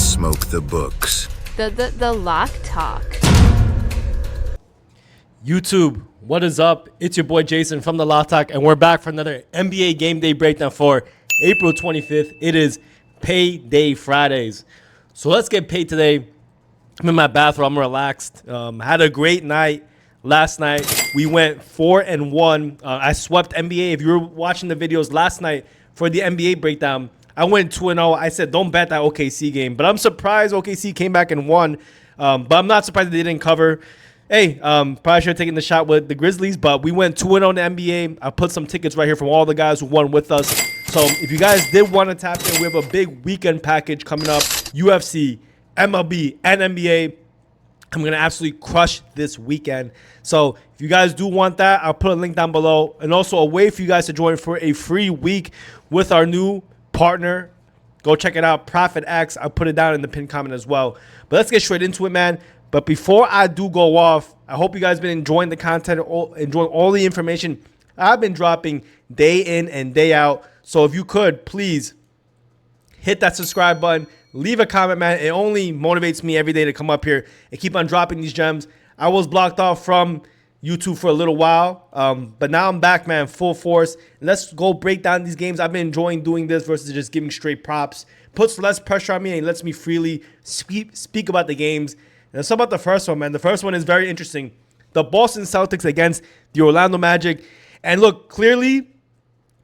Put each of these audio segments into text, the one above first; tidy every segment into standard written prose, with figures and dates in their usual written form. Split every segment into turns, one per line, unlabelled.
smoke the books.
The lock talk.
YouTube, what is up? It's your boy Jason from the Lock Talk, and we're back for another NBA Game Day breakdown for April 25th. It is Payday Fridays. So let's get paid today. I'm in my bathroom. I'm relaxed. Had a great night last night. We went 4-1. I swept NBA. If you were watching the videos last night for the NBA breakdown, I went 2-0. I said, don't bet that OKC game. But I'm surprised OKC came back and won. But I'm not surprised that they didn't cover. Hey, probably should have taken the shot with the Grizzlies, but we went 2-0 in the NBA. I put some tickets right here from all the guys who won with us. So if you guys did want to tap in, we have a big weekend package coming up. UFC, MLB, and NBA. I'm going to absolutely crush this weekend. So if you guys do want that, I'll put a link down below. And also a way for you guys to join for a free week with our new partner. Go check it out, Profit X. I'll put it down in the pinned comment as well. But let's get straight into it, man. But before I do go off, I hope you guys been enjoying the content, enjoying all the information I've been dropping day in and day out. So if you could, please hit that subscribe button. Leave a comment, man. It only motivates me every day to come up here and keep on dropping these gems. I was blocked off from YouTube for a little while, but now I'm back, man, full force. Let's go break down these games. I've been enjoying doing this versus just giving straight props. Puts less pressure on me and lets me freely speak about the games. And let's talk about the first one, man. The first one is very interesting. The Boston Celtics against the Orlando Magic. And look, clearly,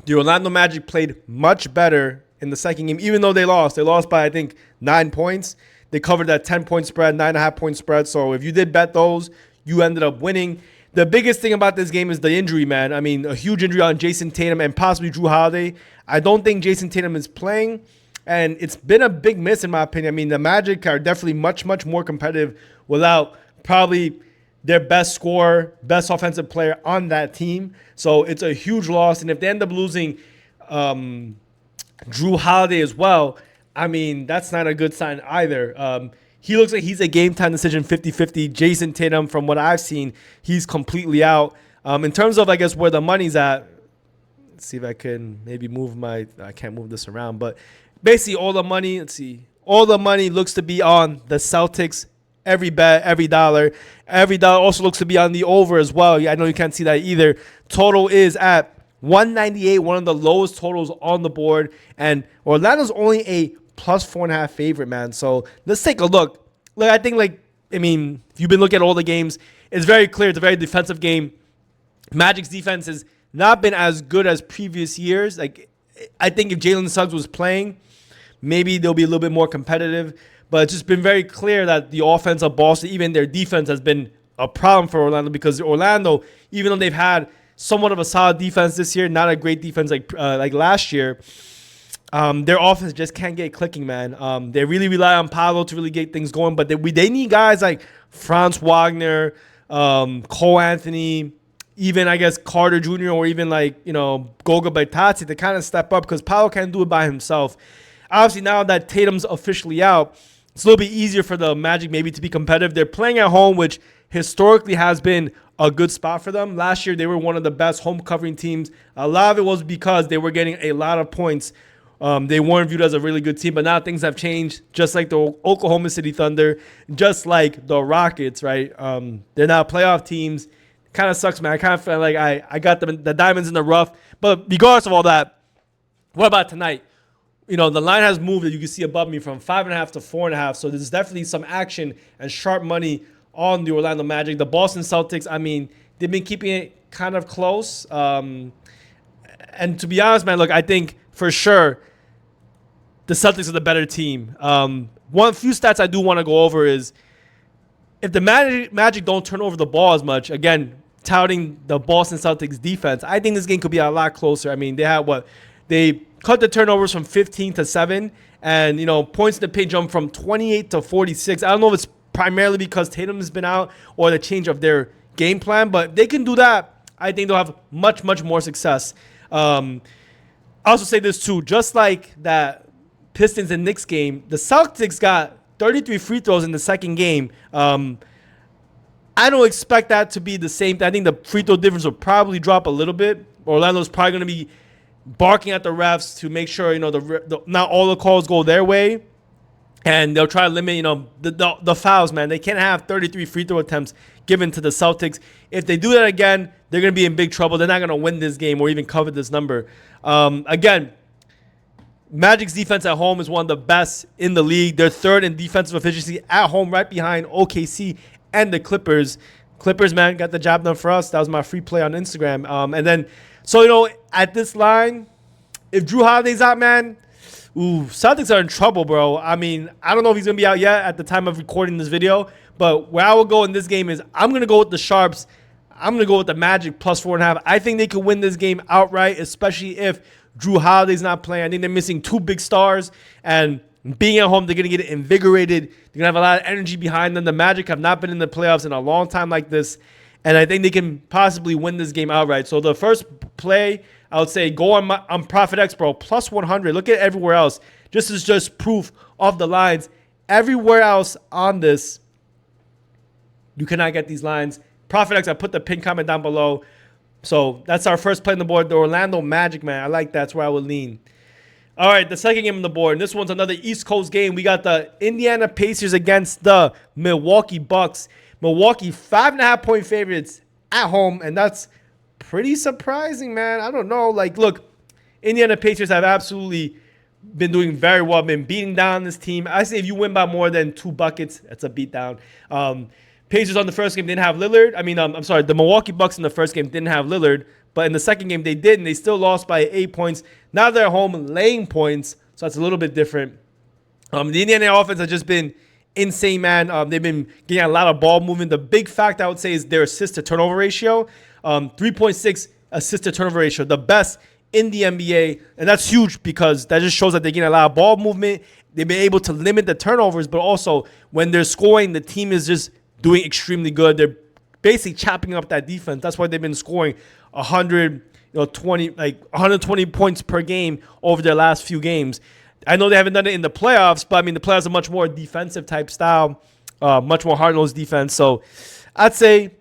the Orlando Magic played much better in the second game, even though they lost. They lost by, I think, 9 points. They covered that 10-point spread, 9.5-point spread. So if you did bet those, you ended up winning. The biggest thing about this game is the injury, man. I mean, a huge injury on Jason Tatum and possibly Drew Holiday. I don't think Jason Tatum is playing, and it's been a big miss in my opinion. I mean, the Magic are definitely much, much more competitive without probably their best scorer, best offensive player on that team. So it's a huge loss. And if they end up losing Drew Holiday as well, I mean, that's not a good sign either. He looks like he's a game-time decision 50-50. Jason Tatum, from what I've seen, he's completely out. In terms of, I guess, where the money's at, let's see if I can maybe move I can't move this around. But basically all the money, all the money looks to be on the Celtics. Every bet, every dollar. Every dollar also looks to be on the over as well. Yeah, I know you can't see that either. Total is at 198, one of the lowest totals on the board. And Orlando's only a plus 4.5 favorite, man. So let's take a look. Look, I think, if you've been looking at all the games, it's very clear it's a very defensive game. Magic's defense has not been as good as previous years. I think if Jalen Suggs was playing, maybe they'll be a little bit more competitive. But it's just been very clear that the offense of Boston, even their defense, has been a problem for Orlando, because Orlando, even though they've had somewhat of a solid defense this year, not a great defense like last year, their offense just can't get clicking, man. They really rely on Paolo to really get things going, but they need guys like Franz Wagner, Cole Anthony, even, I guess, Carter Jr., or even Goga Bitadze to kind of step up, because Paolo can't do it by himself. Obviously, now that Tatum's officially out, it's a little bit easier for the Magic maybe to be competitive. They're playing at home, which historically has been a good spot for them. Last year, they were one of the best home covering teams. A lot of it was because they were getting a lot of points. They weren't viewed as a really good team, but now things have changed, just like the Oklahoma City Thunder, just like the Rockets, right? They're now playoff teams. Kind of sucks, man. I kind of feel like I got the diamonds in the rough. But regardless of all that, what about tonight? The line has moved, as you can see above me, from 5.5 to 4.5. So there's definitely some action and sharp money on the Orlando Magic. The Boston Celtics, I mean, they've been keeping it kind of close. And to be honest, man, look, I think for sure the Celtics are the better team. One few stats I do want to go over is if the Magic don't turn over the ball as much, again, touting the Boston Celtics defense, I think this game could be a lot closer. I mean, they cut the turnovers from 15 to 7, and points in the paint jump from 28 to 46. I don't know if it's primarily because Tatum has been out or the change of their game plan, but if they can do that, I think they'll have much, much more success. I also say this too, just like that Pistons and Knicks game, the Celtics got 33 free throws in the second game. I don't expect that to be the same thing. I think the free throw difference will probably drop a little bit. Orlando's probably going to be barking at the refs to make sure, not all the calls go their way. and they'll try to limit, the fouls, man. They can't have 33 free throw attempts given to the Celtics. If they do that again, they're going to be in big trouble. They're not going to win this game or even cover this number. Again, Magic's defense at home is one of the best in the league. They're third in defensive efficiency at home, right behind OKC and the Clippers. Clippers, man, got the job done for us. That was my free play on Instagram. And then, so, at this line, if Drew Holiday's out, man, Celtics are in trouble, bro. I mean, I don't know if he's going to be out yet at the time of recording this video, but where I will go in this game is I'm going to go with the Sharps. I'm going to go with the Magic plus 4.5. I think they could win this game outright, especially if Drew Holiday's not playing. I think they're missing two big stars, and being at home, they're going to get invigorated. They're going to have a lot of energy behind them. The Magic have not been in the playoffs in a long time like this, and I think they can possibly win this game outright. So the first play, I would say go on PrizePicks, bro, plus 100. Look at everywhere else. This is just proof of the lines. Everywhere else on this, you cannot get these lines. PrizePicks, I put the pin comment down below. So that's our first play on the board. The Orlando Magic, man. I like that. That's where I would lean. All right, the second game on the board. And this one's another East Coast game. We got the Indiana Pacers against the Milwaukee Bucks. Milwaukee, 5.5-point favorites at home. And that's pretty surprising, man. I don't know. Like, look, Indiana Pacers have absolutely been doing very well. Been beating down this team. I say if you win by more than 2 buckets, that's a beatdown. Pacers on the first game didn't have Lillard. I'm sorry, the Milwaukee Bucks in the first game didn't have Lillard, but in the second game they did, and they still lost by 8 points. Now they're home laying points, so that's a little bit different. The Indiana offense has just been insane, man. They've been getting a lot of ball movement. The big fact I would say is their assist-to-turnover ratio, 3.6 assist-to-turnover ratio, the best in the NBA, and that's huge because that just shows that they're getting a lot of ball movement. They've been able to limit the turnovers, but also when they're scoring, the team is just doing extremely good. They're basically chopping up that defense. That's why they've been scoring 120 points per game over their last few games. I know they haven't done it in the playoffs, but the playoffs are much more defensive type style, much more hard-nosed defense. So I'd say,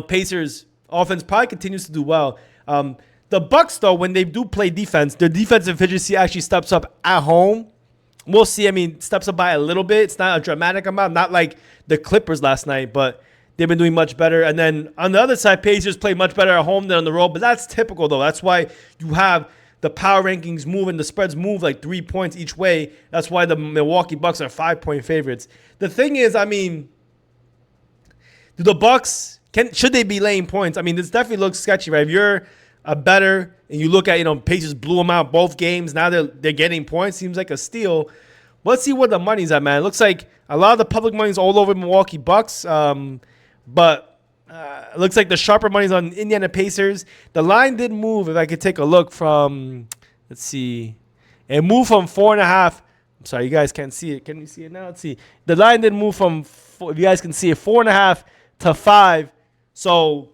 Pacers offense probably continues to do well. The Bucks, though, when they do play defense, their defensive efficiency actually steps up at home. We'll see. Steps up by a little bit. It's not a dramatic amount, not like the Clippers last night, but they've been doing much better. And then on the other side, Pacers play much better at home than on the road, but that's typical, though. That's why you have the power rankings move and the spreads move like 3 points each way. That's why the Milwaukee Bucks are 5-point favorites. The thing is, do the Bucks, should they be laying points? This definitely looks sketchy, right? If you're a better and you look at, Pacers blew them out both games. Now they're getting points. Seems like a steal. Let's see what the money's at, man. It looks like a lot of the public money's all over Milwaukee Bucks. But it looks like the sharper money's on Indiana Pacers. The line did move. If I could take a look from, let's see. It moved from 4.5. I'm sorry, you guys can't see it. Can you see it now? Let's see. The line did move from, if you guys can see it, 4.5 to 5. So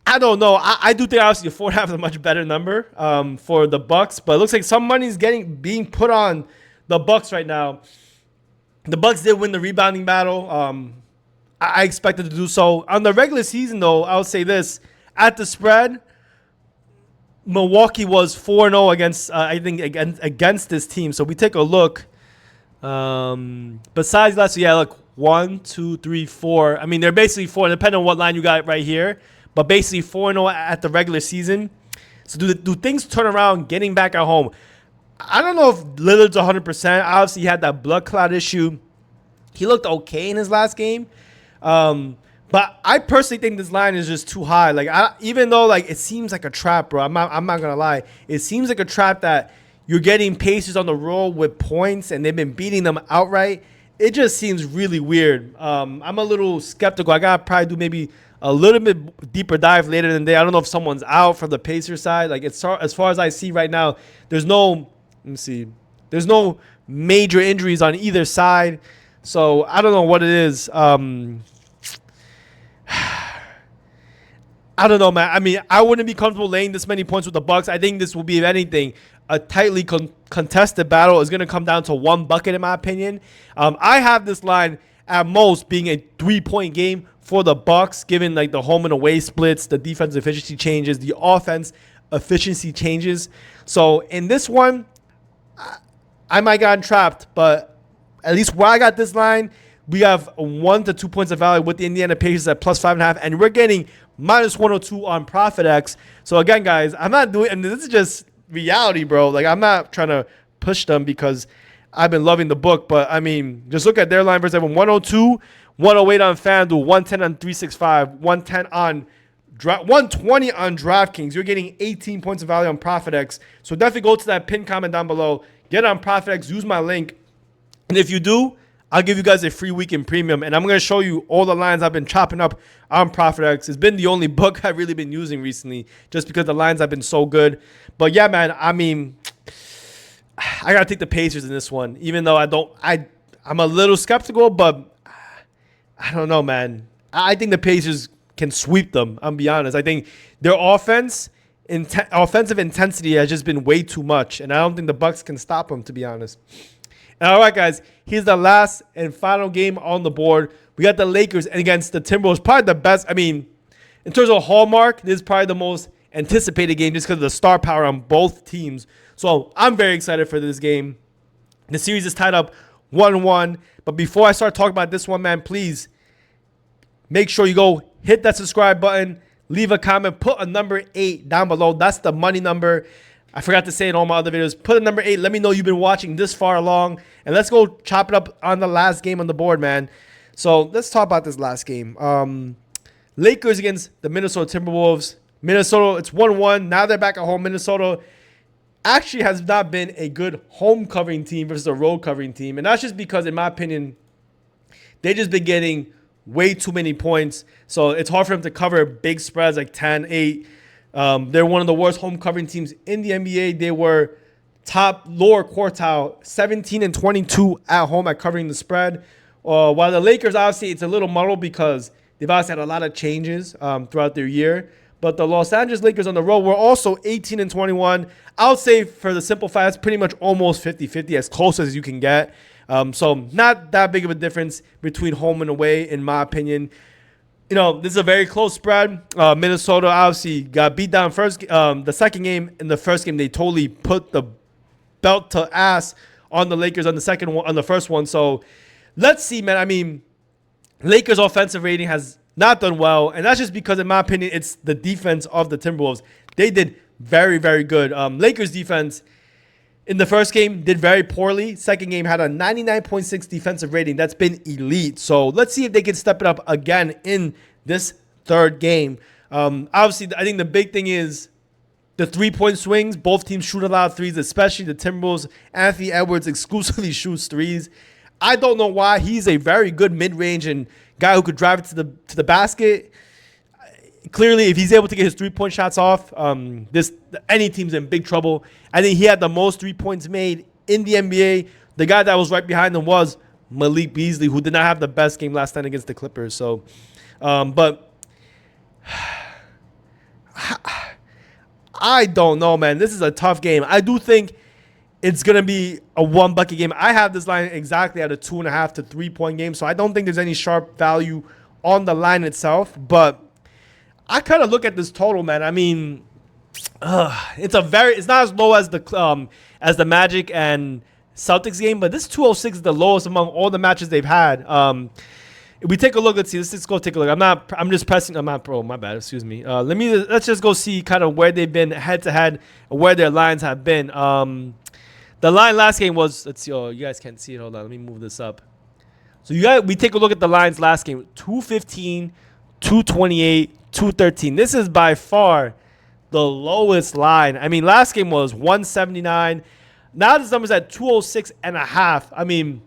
I don't know. I do think obviously 4.5 is a much better number for the Bucks, but it looks like some money's being put on the Bucks right now. The Bucks did win the rebounding battle. I expected to do so. On the regular season, though, I would say this. At the spread, Milwaukee was 4-0 against this team. So we take a look. Besides last year, look, 1, 2, 3, 4. They're basically 4, depending on what line you got right here. But basically 4-0 at the regular season. So do things turn around getting back at home? I don't know if Lillard's 100%. Obviously, he had that blood clot issue. He looked okay in his last game. But I personally think this line is just too high. Even though it seems like a trap, bro. I'm not gonna lie. It seems like a trap that you're getting Pacers on the roll with points and they've been beating them outright. It just seems really weird. I'm a little skeptical. I gotta probably do maybe a little bit deeper dive later in the day. I don't know if someone's out from the Pacers side. As far as I see right now, there's no major injuries on either side. So I don't know what it is. I don't know, man. I wouldn't be comfortable laying this many points with the Bucks. I think this will be, if anything, a tightly contested battle. Is going to come down to 1 bucket, in my opinion. I have this line at most being a 3-point game for the Bucks, given the home and away splits, the defense efficiency changes, the offense efficiency changes. So in this one, I might got trapped, but at least where I got this line, we have 1 to 2 points of value with the Indiana Pacers at plus 5.5, and we're getting minus 102 on PrizePicks. So again, guys, I'm not doing, and this is just reality, bro. Like, I'm not trying to push them because I've been loving the book, but I mean, just look at their line versus everyone. 102, 108 on FanDuel, 110 on 365, 110 on 120 on DraftKings. You're getting 18 points of value on PrizePicks. So definitely go to that pinned comment down below. Get on PrizePicks. Use my link. And if you do, I'll give you guys a free week in premium. And I'm going to show you all the lines I've been chopping up on PrizePicks. It's been the only book I've really been using recently just because the lines have been so good. But yeah, man, I mean, I got to take the Pacers in this one. Even though I'm a little skeptical, but I don't know, man. I think the Pacers can sweep them. I'm be honest. I think their offensive intensity has just been way too much, and I don't think the Bucks can stop them, to be honest. And all right, guys, here's the last and final game on the board. We got the Lakers against the Timberwolves. Probably the best. I mean, in terms of hallmark, this is probably the most anticipated game just because of the star power on both teams. So I'm very excited for this game. The series is tied up 1-1. But before I start talking about this one, man, please make sure you go hit that subscribe button, leave a comment, put a number 8 down below. That's the money number. I forgot to say in all my other videos. Put a number 8. Let me know you've been watching this far along. And let's go chop it up on the last game on the board, man. So let's talk about this last game. Lakers against the Minnesota Timberwolves. Minnesota, it's 1-1. Now they're back at home. Minnesota actually has not been a good home covering team versus a road covering team. And that's just because, in my opinion, they've just been getting way too many points. So it's hard for them to cover big spreads like 10, 8. They're one of the worst home covering teams in the NBA. They were top lower quartile, 17 and 22 at home at covering the spread. While the Lakers, obviously, it's a little muddled because they've obviously had a lot of changes throughout their year. But the Los Angeles Lakers on the road were also 18 and 21. I would say for the simple fact, it's pretty much almost 50-50, as close as you can get. So not that big of a difference between home and away, in my opinion. You know, this is a very close spread. Minnesota obviously got beat down the second game. In the first game, they totally put the belt to ass on the Lakers on the first one. So let's see, man. I mean, Lakers' offensive rating has not done well, and that's just because, in my opinion, it's the defense of the Timberwolves. They did very, very good. Lakers' defense in the first game did very poorly. Second game had a 99.6 defensive rating. That's been elite. So let's see if they can step it up again in this third game. Obviously, I think the big thing is the three-point swings. Both teams shoot a lot of threes, especially the Timberwolves. Anthony Edwards exclusively shoots threes. I don't know why. He's a very good mid-range and guy who could drive it to the basket. Clearly, if he's able to get his three-point shots off, any team's in big trouble. I think he had the most 3 points made in the NBA. The guy that was right behind him was Malik Beasley, who did not have the best game last night against the Clippers. So, but I don't know, man. This is a tough game. I do think it's going to be a one-bucket game. I have this line exactly at a 2.5 to 3 point game, so I don't think there's any sharp value on the line itself. But I kind of look at this total, man. I mean, it's not as low as the Magic and Celtics game, but this 206 is the lowest among all the matches they've had. If we take a look, let's just go take a look. I'm not pro, my bad, excuse me. Let's just go see kind of where they've been head to head, where their lines have been. The line last game was, let's see, oh, you guys can't see it. Hold on, let me move this up. So we take a look at the lines last game. 215, 228, 213. This is by far the lowest line. I mean, last game was 179. Now this number's at 206.5. I mean,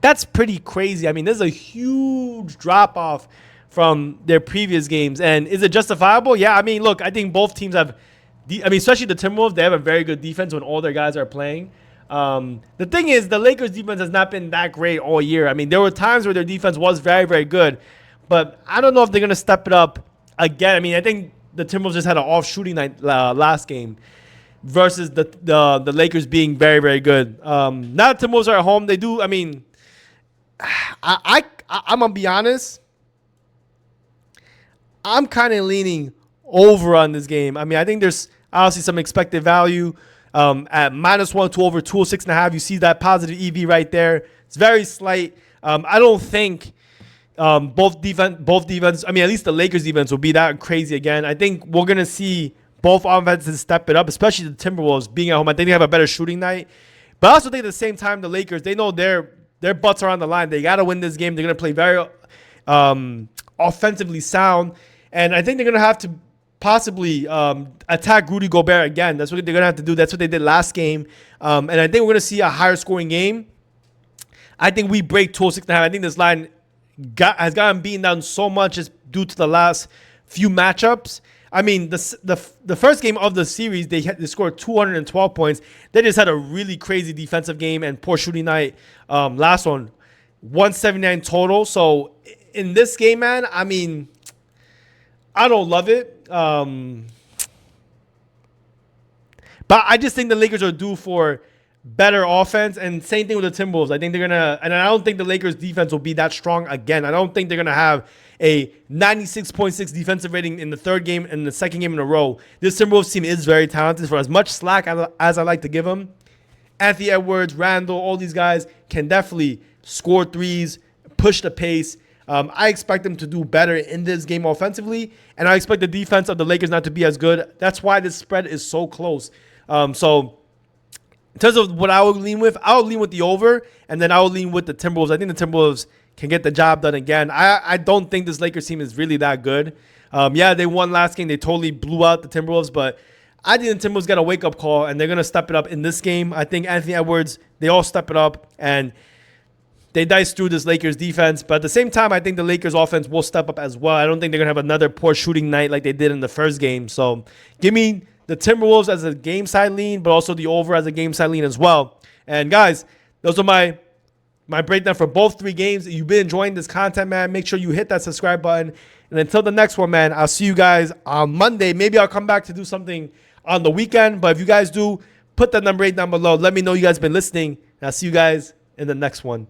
that's pretty crazy. I mean, there's a huge drop off from their previous games. And is it justifiable? Yeah, I mean, look, I think both teams have, especially the Timberwolves, they have a very good defense when all their guys are playing. The thing is, the Lakers' defense has not been that great all year. I mean, there were times where their defense was very, very good. But I don't know if they're going to step it up again. I mean, I think the Timberwolves just had an off shooting night last game versus the Lakers being very, very good. Now the Timberwolves are at home. They do, I mean, I'm going to be honest. I'm kind of leaning over on this game. I mean, I think there's obviously some expected value. at -1 to over 206.5. You see that positive EV right there. It's very slight. I don't think both defense. I mean, at least the Lakers defense will be that crazy again. I think we're gonna see both offenses step it up, especially the Timberwolves being at home. I think they have a better shooting night. But I also think at the same time, the Lakers, they know their butts are on the line. They got to win this game. They're going to play very offensively sound. And I think they're going to have to possibly attack Rudy Gobert again. That's what they're going to have to do. That's what they did last game. And I think we're going to see a higher scoring game. I think we break 206.5. I think this line has gotten beaten down so much just due to the last few matchups. I mean, the first game of the series, they scored 212 points. They just had a really crazy defensive game and poor shooting night. Last one, 179 total. So in this game, man, I mean, I don't love it. But I just think the Lakers are due for better offense, and same thing with the Timberwolves. I think they're gonna, and I don't think the Lakers defense will be that strong again. I don't think they're gonna have a 96.6 defensive rating in the third game and the second game in a row. This Timberwolves team is very talented. For as much slack as I like to give them, Anthony Edwards, Randall, all these guys can definitely score threes, push the pace. I expect them to do better in this game offensively, and I expect the defense of the Lakers not to be as good. That's why this spread is so close. So in terms of what I would lean with, I would lean with the over, and then I would lean with the Timberwolves. I think the Timberwolves can get the job done again. I don't think this Lakers team is really that good. Yeah, they won last game. They totally blew out the Timberwolves, but I think the Timberwolves got a wake-up call, and they're going to step it up in this game. I think Anthony Edwards, they all step it up, and they dice through this Lakers defense. But at the same time, I think the Lakers offense will step up as well. I don't think they're going to have another poor shooting night like they did in the first game. So give me the Timberwolves as a game side lean, but also the over as a game side lean as well. And guys, those are my breakdown for both three games. If you've been enjoying this content, man, make sure you hit that subscribe button. And until the next one, man, I'll see you guys on Monday. Maybe I'll come back to do something on the weekend. But if you guys do, put that number 8 down below. Let me know you guys been listening. And I'll see you guys in the next one.